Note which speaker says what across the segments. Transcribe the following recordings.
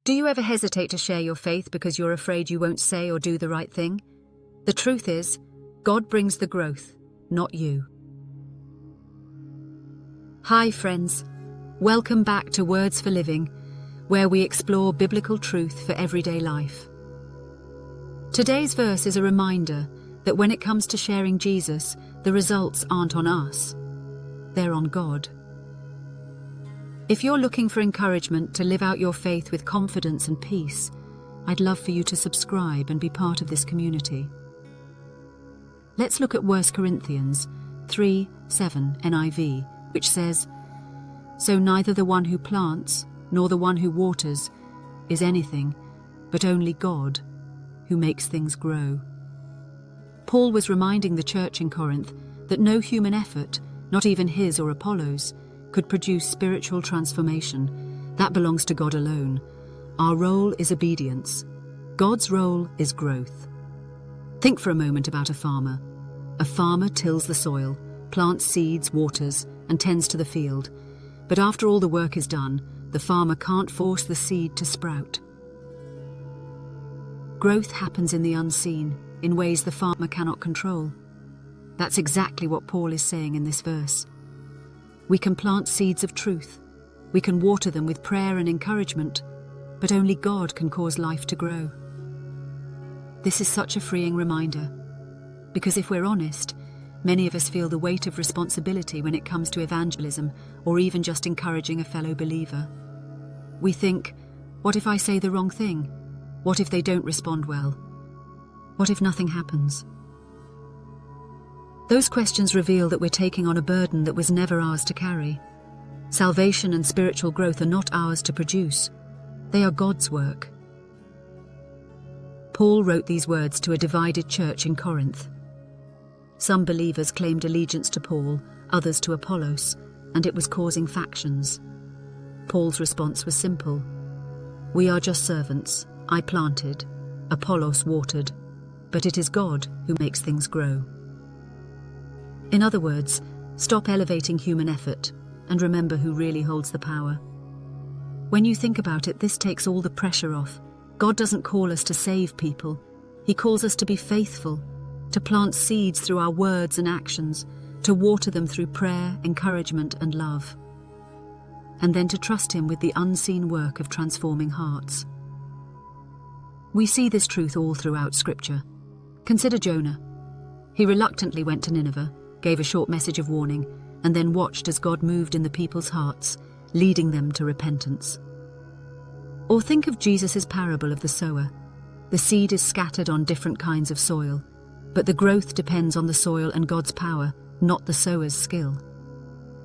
Speaker 1: Do you ever hesitate to share your faith because you're afraid you won't say or do the right thing? The truth is, God brings the growth, not you. Hi friends, welcome back to Words for Living, where we explore biblical truth for everyday life. Today's verse is a reminder that when it comes to sharing Jesus, the results aren't on us, they're on God. If you're looking for encouragement to live out your faith with confidence and peace, I'd love for you to subscribe and be part of this community. Let's look at 1 Corinthians 3:7 NIV, which says, "So neither the one who plants nor the one who waters is anything, but only God who makes things grow." Paul was reminding the church in Corinth that no human effort, not even his or Apollo's, could produce spiritual transformation. That belongs to God alone. Our role is obedience. God's role is growth. Think for a moment about a farmer. A farmer tills the soil, plants seeds, waters, and tends to the field. But after all the work is done, the farmer can't force the seed to sprout. Growth happens in the unseen, in ways the farmer cannot control. That's exactly what Paul is saying in this verse. We can plant seeds of truth. We can water them with prayer and encouragement, but only God can cause life to grow. This is such a freeing reminder, because if we're honest, many of us feel the weight of responsibility when it comes to evangelism or even just encouraging a fellow believer. We think, what if I say the wrong thing? What if they don't respond well? What if nothing happens? Those questions reveal that we're taking on a burden that was never ours to carry. Salvation and spiritual growth are not ours to produce. They are God's work. Paul wrote these words to a divided church in Corinth. Some believers claimed allegiance to Paul, others to Apollos, and it was causing factions. Paul's response was simple. "We are just servants. I planted, Apollos watered, but it is God who makes things grow." In other words, stop elevating human effort and remember who really holds the power. When you think about it, this takes all the pressure off. God doesn't call us to save people. He calls us to be faithful, to plant seeds through our words and actions, to water them through prayer, encouragement, and love, and then to trust Him with the unseen work of transforming hearts. We see this truth all throughout Scripture. Consider Jonah. He reluctantly went to Nineveh, gave a short message of warning, and then watched as God moved in the people's hearts, leading them to repentance. Or think of Jesus' parable of the sower. The seed is scattered on different kinds of soil, but the growth depends on the soil and God's power, not the sower's skill.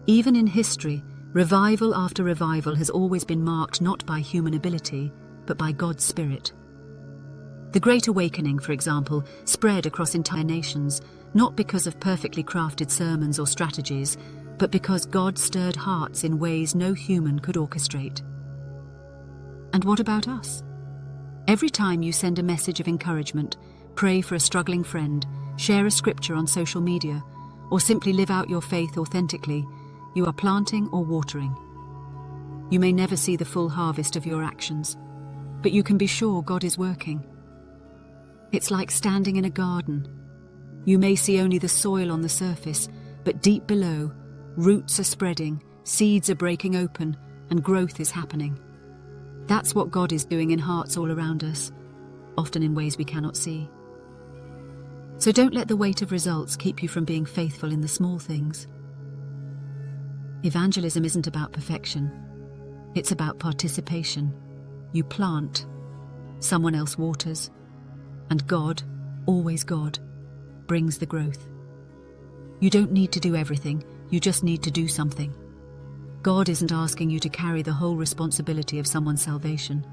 Speaker 1: Even in history, revival after revival has always been marked not by human ability, but by God's Spirit. The Great Awakening, for example, spread across entire nations, not because of perfectly crafted sermons or strategies, but because God stirred hearts in ways no human could orchestrate. And what about us? Every time you send a message of encouragement, pray for a struggling friend, share a scripture on social media, or simply live out your faith authentically, you are planting or watering. You may never see the full harvest of your actions, but you can be sure God is working. It's like standing in a garden. You may see only the soil on the surface, but deep below, roots are spreading, seeds are breaking open, and growth is happening. That's what God is doing in hearts all around us, often in ways we cannot see. So don't let the weight of results keep you from being faithful in the small things. Evangelism isn't about perfection. It's about participation. You plant, someone else waters, and God, always God, brings the growth. You don't need to do everything, you just need to do something. God isn't asking you to carry the whole responsibility of someone's salvation.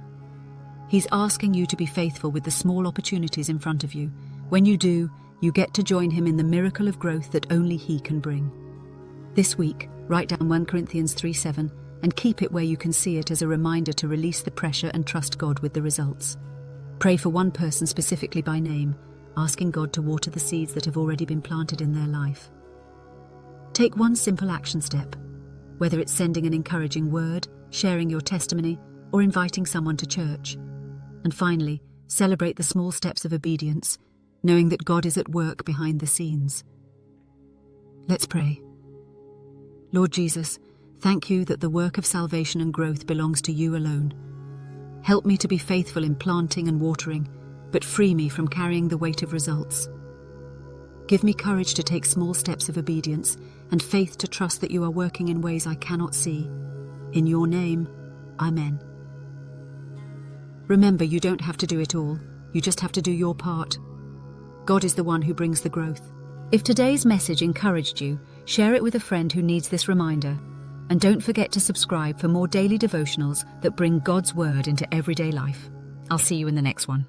Speaker 1: He's asking you to be faithful with the small opportunities in front of you. When you do, you get to join Him in the miracle of growth that only He can bring. This week, write down 1 Corinthians 3:7 and keep it where you can see it as a reminder to release the pressure and trust God with the results. Pray for one person specifically by name, asking God to water the seeds that have already been planted in their life. Take one simple action step, whether it's sending an encouraging word, sharing your testimony, or inviting someone to church. And finally, celebrate the small steps of obedience, knowing that God is at work behind the scenes. Let's pray. Lord Jesus, thank you that the work of salvation and growth belongs to you alone. Help me to be faithful in planting and watering, but free me from carrying the weight of results. Give me courage to take small steps of obedience and faith to trust that you are working in ways I cannot see. In your name, Amen. Remember, you don't have to do it all. You just have to do your part. God is the one who brings the growth. If today's message encouraged you, share it with a friend who needs this reminder. And don't forget to subscribe for more daily devotionals that bring God's word into everyday life. I'll see you in the next one.